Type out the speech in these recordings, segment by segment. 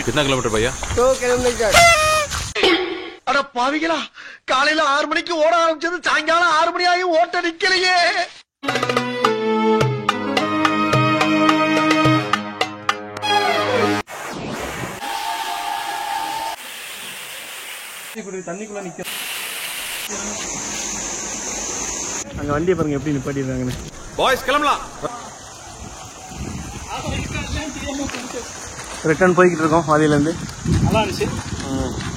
कितना किलोमीटर भैया? 2 किलोमीटर। अरे पाविகளா காலையில 6 மணிக்கு ஓட ஆரம்பிச்சது சாயங்காலம் 6 மணி ஆகி ஓட்ட நிக்கலையே. தண்ணிக்குள்ள நிக்க அங்க வண்டியை பாருங்க எப்படி நிப்பாட்டிருக்காங்கன்னு. பாய்ஸ் கிளம்பலாம். ரிட்டர்ன் போய்கிட்டு இருக்கோம் வாதியிலேருந்து.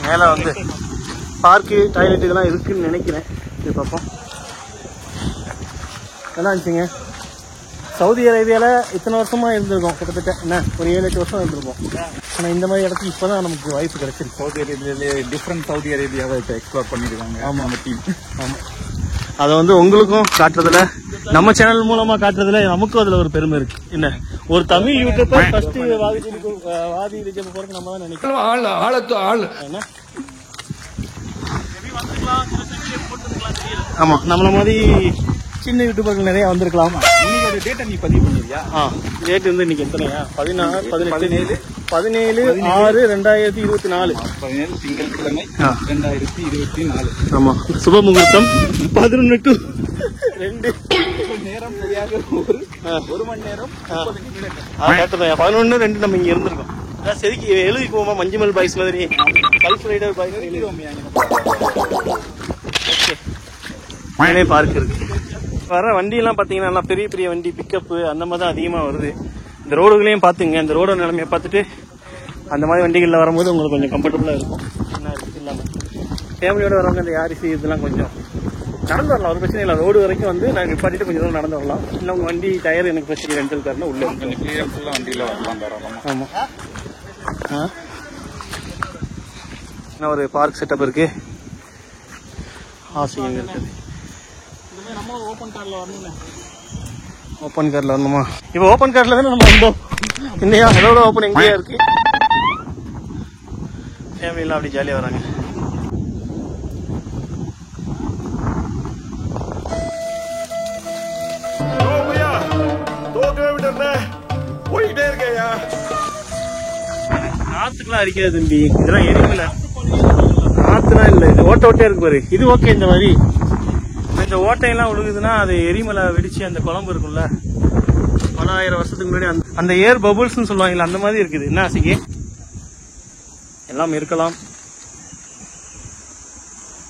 மேலே வந்து பார்க்கு டாய்லெட் இதெல்லாம் இருக்குன்னு நினைக்கிறேன். இது பார்ப்போம். நல்லா இருந்துச்சுங்க. சவுதி அரேபியாவில் இத்தனை வருஷமாக இருந்திருக்கோம், கிட்டத்தட்ட என்ன ஒரு 7-8 வருஷம் இருந்திருக்கோம். ஆனால் இந்த மாதிரி இடத்துக்கு இப்போ தான் நமக்கு வாய்ப்பு கிடைச்சிருக்கு. சவுதி அரேபியாவிலே டிஃப்ரெண்ட் சவுதி அரேபியாவை இப்போ எக்ஸ்ப்ளோர் பண்ணியிருக்காங்க. ஆமாம், நம்ம டீம். ஆமாம், அதை வந்து உங்களுக்கும் காட்டுறதுல, நம்ம சேனல் மூலமா காட்டுறதுல நமக்கும் அதுல ஒரு பெருமை இருக்கு. என்ன ஒரு தமிழ் யூடியூபர் ஃபர்ஸ்ட் வாதி விஜயம் போறதுக்கு நம்ம தான் நினைக்கிறோம். என்ன ஆமா, நம்மள மாதிரி சின்ன யூடியூபர்கள் நிறைய வந்திருக்கலாம். இன்னைக்கு ஒரு டேட்டை நீ பதிவு பண்ணிருக்கியா? டேட் வந்து இன்னைக்கு எத்தனையா? 17 6/2024. 17 திங்கட்கிழமை 2024. ஆமா, சுப முகூர்த்தம் 11 to 2 நேரம் சரியாக ஒரு மணி நேரம் 30 நிமிடங்கள். 11-2 நம்ம இங்க இருந்திருக்கோம். செதுக்கி எழுதிக்குவோமா மஞ்சுமல் பாய்ஸ் மாதிரி, கல்ஃப் ரைடர் பாய்ஸ் எழுதுவோம். பார்க் இருக்கு. வர வண்டியெல்லாம் பார்த்தீங்கன்னா நல்லா பெரிய பெரிய வண்டி, பிக்கப்பு அந்த மாதிரி தான் அதிகமாக வருது. இந்த ரோடுகளையும் பார்த்துங்க, இந்த ரோடு நிலைமையை பார்த்துட்டு அந்த மாதிரி வண்டிகளில் வரும்போது உங்களுக்கு கொஞ்சம் கம்ஃபர்டபுளாக இருக்கும். என்ன இருக்குது இல்லாமல் ஃபேமிலியோடு வரவங்க இந்த யாரிசி இதெல்லாம் கொஞ்சம் நடந்து வரலாம், ஒரு பிரச்சனை இல்லை. ரோடு வரைக்கும் வந்து நான் நிப்பாட்டிட்டு கொஞ்சம் தூரம் நடந்து வரலாம். இல்லை உங்கள் வண்டி டயர் எனக்கு பிரச்சனை ரெண்டல் கார்னா உள்ளே ஃபுல்லாக வண்டியில் வரலாம் தாராளமாக. ஆமாம். என்ன ஒரு பார்க் செட்டப் இருக்குது, ஆசைங்க இருக்குது. ஓப்பன் கார்ல வரணுமா? இப்போ ஓப்பன் கார்ல தானே நம்ம வந்தோம். இல்லையா? அதோட ஓப்பன் எங்கேயா இருக்கு? ஃபேமிலியெல்லாம் அப்படி ஜாலியாக வராங்க. போயிட்டே இருக்கையா, காத்துக்கெல்லாம் அடிக்காது தம்பி, இதெல்லாம் எரிமலை. காத்துலாம் இல்லை, இது ஓட்ட ஓட்டே இருக்கு பாரு. இது ஓகே. இந்த மாதிரி இந்த ஓட்டையெல்லாம் விழுகுதுன்னா அது எரிமலை வெடிச்சு அந்த குழம்பு இருக்கும்ல, பல ஆயிரம் வருஷத்துக்கு முன்னாடி அந்த ஏர் பபுள்ஸ்ன்னு சொல்லுவாங்கல்ல, அந்த மாதிரி இருக்குது. என்ன ஆசைக்கு எல்லாம் இருக்கலாம்.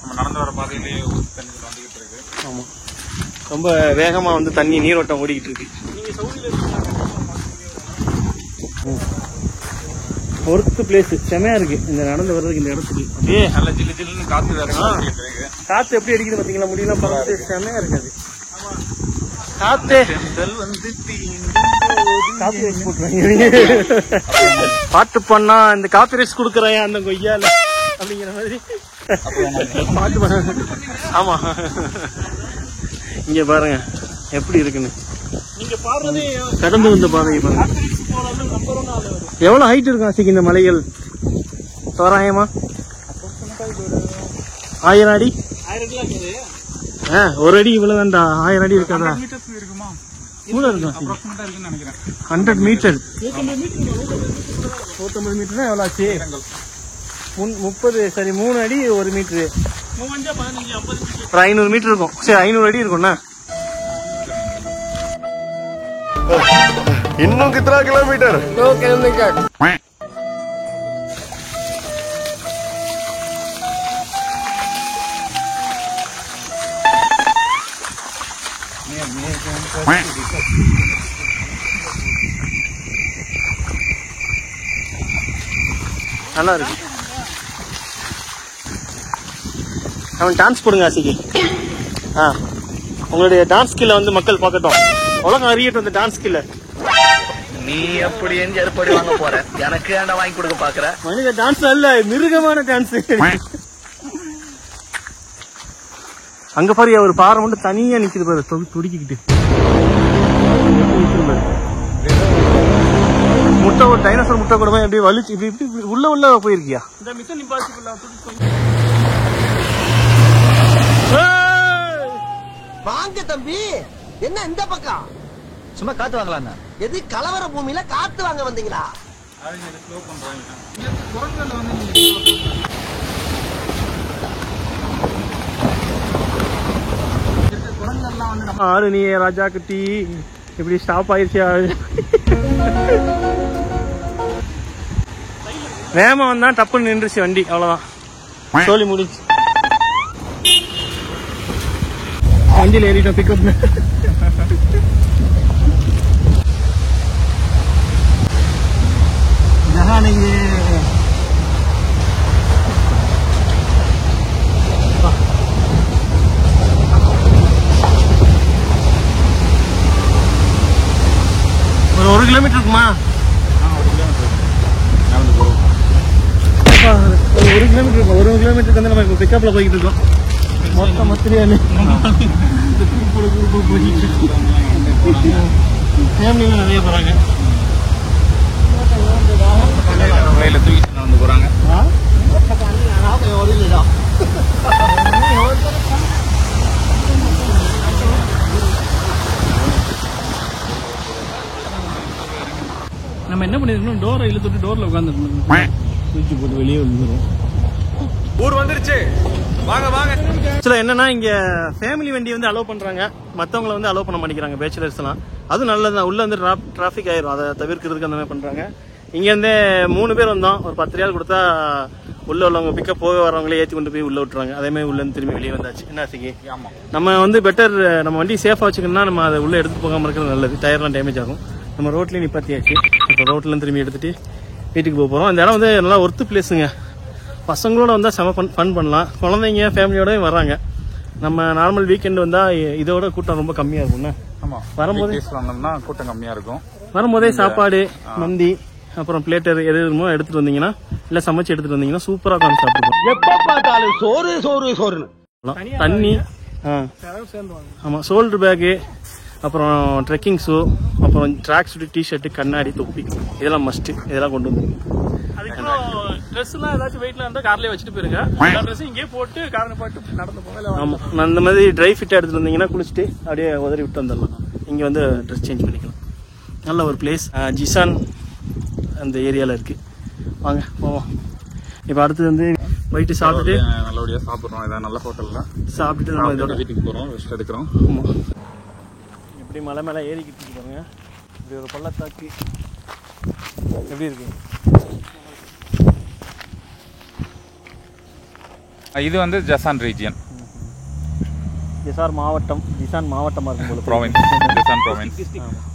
நம்ம நடந்து வர பாதையிலேயே தண்ணி வந்துகிட்டு இருக்கு. ஆமா, ரொம்ப வேகமா வந்து தண்ணி நீரோட்டம் ஓடிக்கிட்டு இருக்கு. ஒர்த்து பிளேஸ் செமையா இருக்கு இந்த நடந்து வர்றதுக்கு. இந்த இடத்துக்கு அப்படியே நல்ல ஜில்லு ஜில்லுன்னு காத்து வேற இருக்கு. காத்து எப்படி அடிக்குது பாத்தீங்களா? முடியெல்லாம் பறந்து செமையா இருக்காது காத்து. பாட்டு பண்ணா இந்த காப்பி ரைட்ஸ் குடுக்கறேன் அந்த கொய்யால அப்படிங்கிற மாதிரி பாட்டு பண்ண. ஆமா, இங்க பாருங்க எப்படி இருக்குன்னு. நீங்க பாடுறதே கடந்து வந்த பாதையை பாருங்க. எவ்வளவு ஹைட் இருக்கும் ஆசிக்கு இந்த மலைகள்? தோராயமா 1000 அடி. ஒரு அடி இவ்வளவு வேண்டா, 1000 அடி இருக்காதா? கூட இருக்கும். 100 மீட்டர் 150 மீட்டர் எவ்வளவு ஆச்சு? 30 சரி 3 அடி 1 மீட்டரு, 500 மீட்டர் இருக்கும். சரி 500 அடி இருக்கும்ண்ணா. இன்னும் कितना किलोमीटर? 2 किलोमीटर. நல்லா இருக்கு. அவன் டான்ஸ் போடுங்க ஆசிக்கு. உங்களுடைய டான்ஸ் ஸ்கில்ல வந்து மக்கள் பார்க்கட்டும், உலகம் அறியட்டும் இந்த டான்ஸ் ஸ்கில்ல. நீ எப்படி ஏற்பாடு வாங்க போற? எனக்கு ஏன்டா வாங்கி கொடுக்க பாக்குற? மனித டான்ஸ் அல்ல, மிருகமான டான்ஸ். அங்க பாரு, ஒரு பாறை மட்டும் தனியா நிக்குது பாரு, துடிக்கிட்டு. முட்டை, ஒரு டைனோசர் முட்டை கூட எப்படி வலிச்சு இப்படி உள்ள போயிருக்கியா? வாங்க தம்பி, என்ன இந்த பக்கம் சும்மா காத்து வாங்கலாம்னா எது கலவர பூமியில காத்து வாங்க வந்தீங்களா? ஸ்லோ பண்றாங்க. குரங்கல்ல வந்து குரங்கெல்லாம் வந்து ஆறு நீ ராஜா குட்டி இப்படி ஸ்டாப் ஆயிடுச்சு. வேகமா வந்தா டப்புன்னு நின்றுச்சு வண்டி, அவ்வளவுதான், சொல்லி முடிச்சு. வண்டியில் ஏறிட்டோம் பிக்கப். ஜஹானிக்கு ஒரு கிலோமீட்டர் இருக்குமா? ஒரு கிலோமீட்டர் இருக்கும். ஒரு கிலோமீட்டருக்கு வந்து நம்ம இப்போ பிக்கப்ல போய்கிட்டு இருக்கோம். மொத்தம் ஃபேமிலியும் நிறைய போறாங்க. வயல தூக்கி வந்து போறாங்க. நம்ம என்ன பண்ணிருக்கோம், டோரை இழுத்துட்டு டோர்ல உட்காந்துருக்கோம். தூக்கி போட்டு வெளியே வந்துடும். ஊர் வந்துருச்சு, வாங்க வாங்க. ஆக்சுவலாக என்னன்னா இங்கே ஃபேமிலி வண்டி வந்து அலோவ் பண்ணுறாங்க, மற்றவங்களை வந்து அலோவ் பண்ண மாட்டேங்கிறாங்க பேச்சுலர்ஸ்லாம். அதுவும் நல்லது தான், உள்ளே வந்து டிராஃபிக் ஆயிரும், அதை தவிர்க்கிறதுக்கு அந்த மாதிரி பண்ணுறாங்க. இங்கேருந்தே 3 பேர் வந்தோம், ஒரு 10 ரியால் கொடுத்தா உள்ளே உள்ளவங்க பிக்கப் போக வரவங்களே ஏற்றி கொண்டு போய் உள்ளே விட்டுறாங்க. அதேமாதிரி உள்ளே திரும்பி வெளியே வந்தாச்சு. என்ன சிக்கி, நம்ம வந்து பெட்டர் நம்ம வண்டி சேஃபாக வச்சுக்கணும்னா நம்ம அதை உள்ளே எடுத்துட்டு போகாமல் இருக்கிறது நல்லது. டயர்லாம் டேமேஜ் ஆகும். நம்ம ரோட்லேயும் நிப்பாத்தியாச்சு. இப்போ ரோட்லேருந்து திரும்பி எடுத்துகிட்டு வீட்டுக்கு போக போகிறோம். இந்த இடம் வந்து நல்லா ஒர்த்து பிளேஸுங்க. பசங்களோட வந்தால் செம ஃபன் பண்ணலாம். குழந்தைங்க ஃபேமிலியோடய வர்றாங்க. நம்ம நார்மல் வீக்கெண்டு வந்தால் இதோட கூட்டம் ரொம்ப கம்மியாக இருக்கும்ண்ணா. ஆமா, வரும்போது வந்தோம்னா கூட்டம் கம்மியா இருக்கும். வரும்போதே சாப்பாடு, மந்தி, அப்புறம் பிளேட்டர் எது இருக்குமோ எடுத்துட்டு வந்தீங்கன்னா, இல்லை சமைச்சு எடுத்துட்டு வந்தீங்கன்னா சூப்பராக உட்காந்து சாப்பிடுவோம். எப்ப பார்த்தாலும் சோறு சோறு சோறுன்னு தண்ணி, ஆமாம், ஷோல்டர் பேக்கு, அப்புறம் ட்ரெக்கிங் ஷூ, அப்புறம் ட்ராக் சூட், டிஷர்ட்டு, கண்ணாடி, தொப்பி, இதெல்லாம் மஸ்ட்டு. இதெல்லாம் கொண்டு வந்து அதுக்கப்புறம் ட்ரெஸ்லாம் ஏதாச்சும் வெயிட்ல இருந்தால் கார்லேயே வச்சுட்டு போயிருங்க. எல்லா ட்ரெஸ்ஸும் இங்கே போட்டு காரில் போட்டு நடந்து போங்க. ஆமாம், அந்த மாதிரி ட்ரை ஃபிட்டாக எடுத்துட்டு வந்தீங்கன்னா குளிச்சுட்டு அப்படியே உதறி விட்டு வந்துடலாம். இங்கே வந்து ட்ரெஸ் சேஞ்ச் பண்ணிக்கலாம். நல்ல ஒரு பிளேஸ். ஜிசான் அந்த ஏரியாவில் இருக்குது. வாங்க போவோம். இப்போ அடுத்து வந்து போயிட்டு சாப்பிட்டுட்டு நல்லபடியாக சாப்பிட்றோம். இதான் நல்ல ஹோட்டலில் சாப்பிட்டுட்டு நம்ம இதோட வீட்டுக்கு போகிறோம், ரெஸ்ட் எடுக்கிறோம். ஆமாம், இப்படி மலை மேலே ஏறிக்கிட்டு பாருங்க. இப்படி ஒரு பள்ளத்தாக்கு எப்படி இருக்கு. இது வந்து ஜசான் ரீஜியன், ஜிசான் மாவட்டமாக இருக்கும் போல. Province, Jazan province.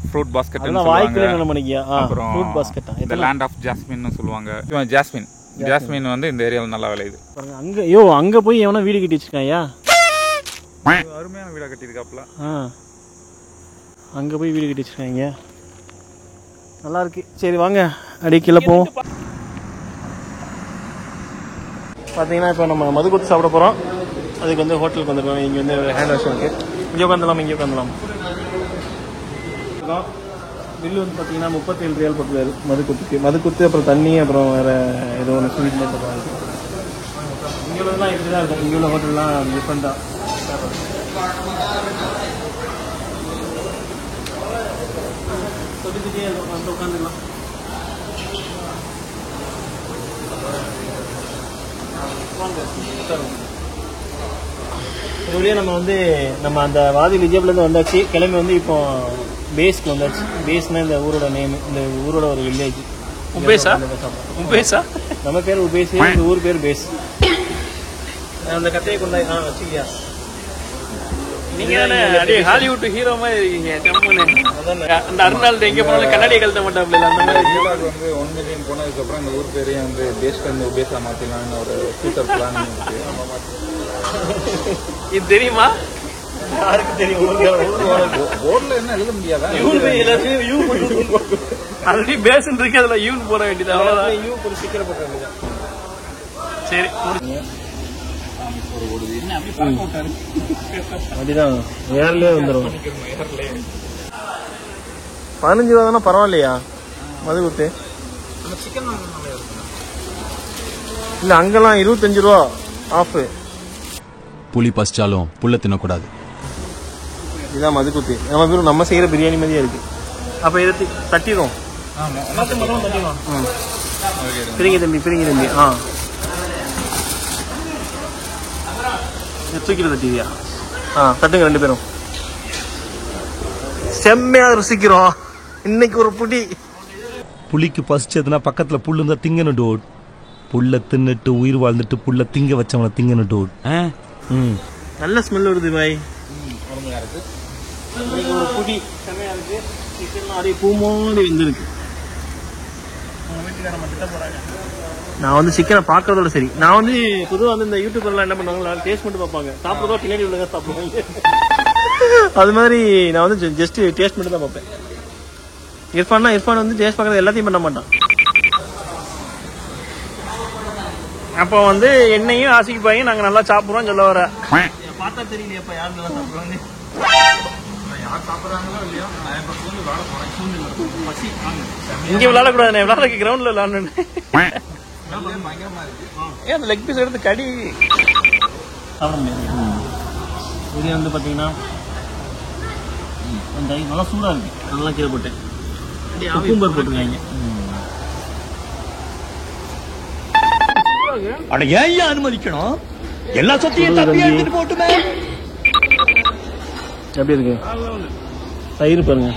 Fruit basket, வாய்க்குள்ள என்ன பண்ணிக்கியா. அப்புறம் ஃப்ரூட் பாஸ்கெட்டா, இந்த லேண்ட் ஆஃப் ஜாஸ்மின்னு சொல்லுவாங்க. ஜாஸ்மின் வந்து இந்த ஏரியாவில் நல்லா விளையுது. பாருங்க அங்கே போய் எவனா வீடு கட்டி வச்சிருக்காயா. அருமையான வீடாக கட்டியிருக்காப்புல. அங்கே போய் வீடு கட்டி வச்சிருக்காங்க, நல்லா இருக்கு. சரி வாங்க அடி கீழே போவோம். பார்த்தீங்கன்னா இப்போ நம்ம மதுக்கூத்து சாப்பிட போகிறோம். அதுக்கு வந்து ஹோட்டலுக்கு வந்துருக்கோம். இங்கே வந்து ஹேண்ட் வாஷ் இருக்குது. இங்கே உட்காந்துலாம். பில்லு வந்து பார்த்தீங்கன்னா 37 ரியால் போட்டுருக்காரு மதுக்கூத்து, அப்புறம் தண்ணி, அப்புறம் வேறு ஏதோ ஒன்று ஸ்வீட் போட்டுருக்காரு. இங்கே உள்ளதெல்லாம் இப்படி தான் இருக்கும். இங்கே உள்ள ஹோட்டல்லாம் டிஃப்ரெண்ட்டாக. சொல்லிக்கிட்டே இருக்கும், வந்து உட்காந்துக்கலாம். இதுவழியே நம்ம அந்த வாதி லிஜப்லேருந்து வந்தாச்சு. கிளம்பி வந்து இப்போ பேஸ்க்கு வந்தாச்சு. பேஸ்னா இந்த ஊரோட நேம், இந்த ஊரோட ஒரு வில்லேஜ். உபேஸா? நம்ம பேர் உபேஸ், இந்த ஊர் பேர் பேஸ். அந்த கத்தையை கொண்டாய் வச்சுக்கியா. நீங்க தானே ஹாலிவுட் ஹீரோ மாதிரி இருக்கீங்க. அந்த அருணாள் எங்க போனாலும் கண்ணாடி கழுத்த மாட்டாப்ல. அந்த மாதிரி வந்து 1 மில்லியன் போனதுக்கப்புறம் இந்த ஊர் பேரையே வந்து பேஸ்லேருந்து உபேஸா மாற்றிடலான்னு ஒரு ஃபியூச்சர் பிளான் இருக்கு. இது தெரியுமா? யாருக்கு தெரியும்? போர்டில் என்ன எழுத முடியாதா? ஆல்ரெடி பேசன் இருக்கு, அதுல யூன் போட வேண்டியது. அவ்வளவுதான், யூ ஒரு ஸ்டிக்கர் போட வேண்டியது. சரி அப்படிதான் வேர்லயே வந்துடும். 15 ரூபா தானே, பரவாயில்லையா மதுக்கூத்து? இல்ல அங்கெல்லாம் 25 ரூபா ஆஃப். புலி பசிச்சாலும் புல்ல தின்னக்கூடாது. இதுதான் மதுக்கூத்து. நம்ம செய்யற பிரியாணி மாதிரியே இருக்கு. அப்போ இதை தட்டிடும். தட்டிடும். பிரிங்க தம்பி. தூக்கிட்டு தட்டிவியா? தட்டுங்க 2 பேரும். செம்மையா ருசிக்கிறோம் இன்னைக்கு ஒரு புடி. புலிக்கு பசிச்சதுன்னா பக்கத்துல புல்லு இருந்தா திங்கணும் டோட். புல்ல தின்னுட்டு உயிர் வாழ்ந்துட்டு புல்ல திங்க வச்சவன திங்கணும் டோட். நல்ல ஸ்மெல் வருது பாய். இன்னைக்கு ஒரு புடி செம்மையா இருக்கு. சிக்கன்லாம் அப்படியே பூ மாதிரி வந்துருக்கு. நான் வந்து சிக்கனை பார்க்கறதோட சரி. நான் வந்து பொதுவாக இந்த யூடியூபர்லாம் என்ன பண்ணுவாங்க, டேஸ்ட் மட்டும் பார்ப்பாங்க. சாப்பிட்றதோ பின்னாடி உள்ளதா சாப்பிடுவாங்க. அது மாதிரி நான் வந்து ஜஸ்ட் டேஸ்ட் மட்டும் தான் பார்ப்பேன். இர்ஃபான் வந்து டேஸ்ட் பார்க்கறது எல்லாத்தையும் பண்ண மாட்டான். அப்போ வந்து என்னையும் ஆசைக்குப்பாங்க நாங்கள் நல்லா சாப்பிட்றோம் சொல்ல வர. பார்த்தா தெரியலையாப்பா யார் நல்லா சாப்பிடுவாங்க. இங்க விளையாடக்கூடாது, விளையாட கிரவுண்ட்ல விளையாடணும். ஏன் அந்த லெக் பீஸ் எடுத்து கடி சாப்பிட முடியாது. இது வந்து பாத்தீங்கன்னா நல்லா சூடா இருக்கு. நல்லா கீழே போட்டேன். குக்கும்பர் போட்டுருக்காங்க. அட ஏன் அனுமதிக்கணும்? எல்லா சொத்தையும் தப்பி எடுத்துட்டு போட்டுமே. எப்படி இருக்கு? தயிர் பாருங்க,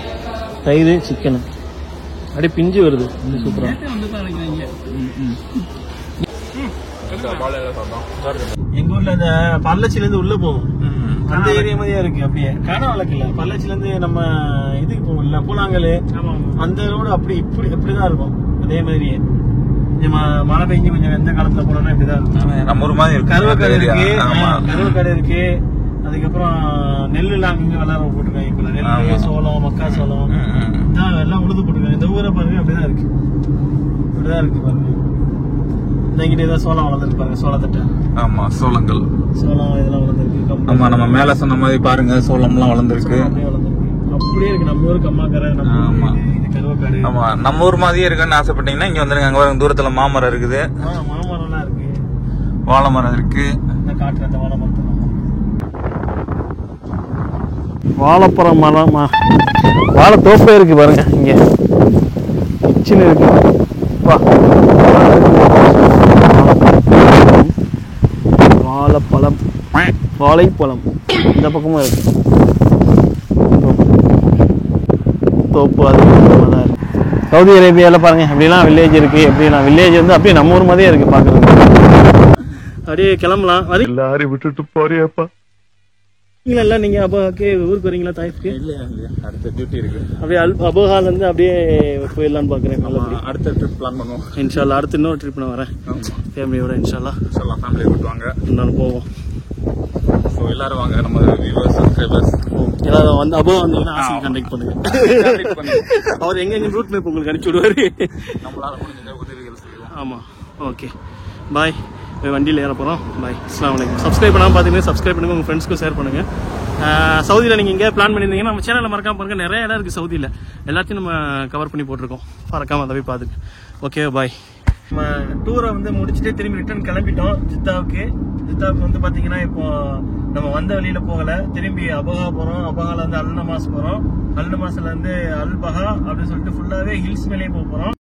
தயிர் சிக்கன் அப்படியே பிஞ்சு வருது. சூப்பரா. எங்க ஊர்ல இந்த பல்லச்சில இருந்து உள்ள போகும் அந்த ஏரியா மாதிரியா இருக்கு. அப்படியே கடை வழக்கில்ல, பல்லச்சில இருந்து நம்ம இதுக்கு போகும்ல பூலாங்கல், அந்த ரோடு அப்படி இப்படிதான் இருக்கும். அதே மாதிரியே மழை பெஞ்சு கொஞ்சம் எந்த காலத்துல போனோம்னா இப்படிதான் இருக்கும். நம்ம ஊர் மாதிரி கருவக்காடு இருக்கு. அதுக்கப்புறம் நெல்லுலாம் அங்கங்க விளையாட போட்டுருக்காங்க. நெல்லு, சோளம், மக்கா சோளம் எல்லாம் உழுது போட்டுருக்காங்க. இந்த ஊரை பாருங்க அப்படிதான் இருக்கு. இப்படிதான் இருக்கு பாருங்க. இங்கிட்ட ஏதாவது சோளம் வளர்ந்துருக்கு பாருங்க. சோளத்தட்டை. ஆமா, சோளங்கள், சோளம் இதெல்லாம் வளர்ந்துருக்கு. ஆமா, நம்ம மேல சொன்ன மாதிரி பாருங்க சோளம்லாம் வளர்ந்துருக்கு. அப்படியே இருக்கு நம்ம ஊருக்கு அம்மாக்கரை. இது கருவக்காடு. ஆமா, நம்ம ஊர் மாதிரியே இருக்குன்னு ஆசைப்பட்டீங்கன்னா இங்க வந்துருங்க. அங்க தூரத்துல மாமரம் இருக்குது, மாமரம் எல்லாம் இருக்கு, வாழை மரம் இருக்கு. காட்டுற வாழை மரத்தை வாழைப்பழம் மரம் வாழை தோப்பே இருக்கு பாருங்க. இங்க கிச்சன் இருக்கு. வாழைப்பழம் இந்த பக்கமும் இருக்கு. தோப்பு அது தான் இருக்கு. சவுதி அரேபியாவில் பாருங்க எப்படிலாம் வில்லேஜ் இருக்கு. எப்படிலாம் வில்லேஜ் வந்து அப்படியே நம்ம ஊர் மாதிரியே இருக்கு பாக்குறது. அப்படியே கிளம்பலாம். எல்லாரும் விட்டுட்டு போறியாப்பா? இல்ல நீங்க அபோஹாக்கு ஊருக்கு வரீங்களா? தாய்ஃப்க்கு அடுத்த டியூட்டி இருக்கு. அப்படியே அபோஹால இருந்து அப்படியே போயிடலான்னு பாக்குறேன். அடுத்த ட்ரிப் பிளான் பண்ணுவோம் இன்ஷால்லா. அடுத்த இன்னொரு ட்ரிப் நான் வரேன் ஃபேமிலியோட. இன்ஷால்லா ஃபேமிலியை கூட்டுவாங்க, இன்னொன்று போவோம். ஸோ எல்லாரும் வாங்க, நம்ம வியூவர்ஸ் சப்ஸ்கிரைபர்ஸ் எல்லாரும் வந்து அபோஹா வந்தீங்கன்னா ஆசை கான்டாக்ட் பண்ணுங்க. அவர் எங்க ரூட் மேப் உங்களுக்கு அனுப்பிச்சு விடுவாரு. நம்மளால முடிஞ்ச உதவிகள் செய்வோம். ஆமா, ஓகே, பாய். வண்டியில் ஏற போகிறோம். பாய், அஸ்ஸலாமு அலைக்கும். சப்ஸ்கிரைப் பண்ணாமல் பார்த்தீங்கன்னா சப்ஸ்கிரைப் பண்ணுங்கள், உங்கள் ஃப்ரெண்ட்ஸ்க்கும் ஷேர் பண்ணுங்கள். சவுதியில் நீங்கள் எங்கேயா பிளான் பண்ணியிருந்தீங்கன்னா நம்ம சேனலில் மறக்காம பாருங்கள். நிறைய இடம் இருக்குது சவுதியில், எல்லாத்தையும் நம்ம கவர் பண்ணி போட்டிருக்கோம். மறக்காம அதை போய் பார்த்துக்கு. ஓகே, பாய். நம்ம டூரை வந்து முடிச்சுட்டு திரும்பி ரிட்டர்ன் கிளம்பிட்டோம் ஜித்தாவுக்கு. வந்து பார்த்தீங்கன்னா இப்போ நம்ம வந்த வழியில் போகலை, திரும்பி அபோஹா போகிறோம். அபோஹாவில் வந்து அல் நமாஸ் போகிறோம். அல் நமாஸ்ல இருந்து அல் பஹா அப்படின்னு சொல்லிட்டு ஃபுல்லாகவே ஹில்ஸ் மேலேயே போக போகிறோம்.